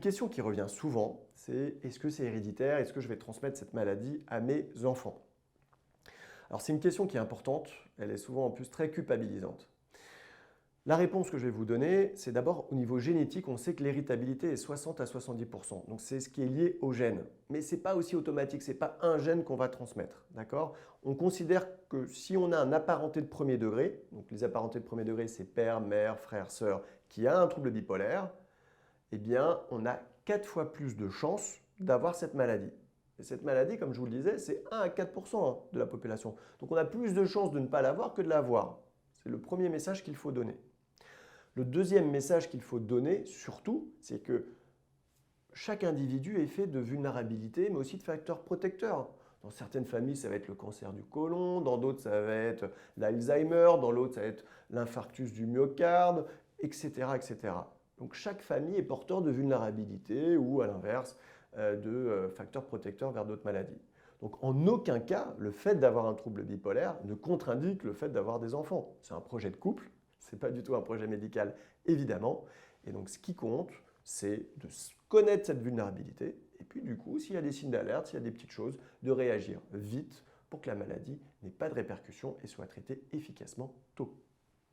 question qui revient souvent, c'est est-ce que c'est héréditaire? Est-ce que je vais transmettre cette maladie à mes enfants? Alors c'est une question qui est importante, elle est souvent en plus très culpabilisante. La réponse que je vais vous donner, c'est d'abord au niveau génétique, on sait que l'héritabilité est 60 à 70%. Donc c'est ce qui est lié au gène. Mais ce n'est pas aussi automatique, ce n'est pas un gène qu'on va transmettre. D'accord? On considère que si on a un apparenté de premier degré, donc les apparentés de premier degré, c'est père, mère, frère, sœur, qui a un trouble bipolaire, eh bien on a 4 fois plus de chances d'avoir cette maladie. Et cette maladie, comme je vous le disais, c'est 1 à 4% de la population. Donc on a plus de chances de ne pas l'avoir que de l'avoir. C'est le premier message qu'il faut donner. Le deuxième message qu'il faut donner, surtout, c'est que chaque individu est fait de vulnérabilité, mais aussi de facteurs protecteurs. Dans certaines familles, ça va être le cancer du côlon, dans d'autres, ça va être l'Alzheimer, dans l'autre, ça va être l'infarctus du myocarde, etc., etc. Donc chaque famille est porteur de vulnérabilité ou, à l'inverse, de facteurs protecteurs vers d'autres maladies. Donc en aucun cas, le fait d'avoir un trouble bipolaire ne contre-indique le fait d'avoir des enfants. C'est un projet de couple, ce n'est pas du tout un projet médical, évidemment. Et donc ce qui compte, c'est de connaître cette vulnérabilité et puis du coup, s'il y a des signes d'alerte, s'il y a des petites choses, de réagir vite pour que la maladie n'ait pas de répercussions et soit traitée efficacement tôt.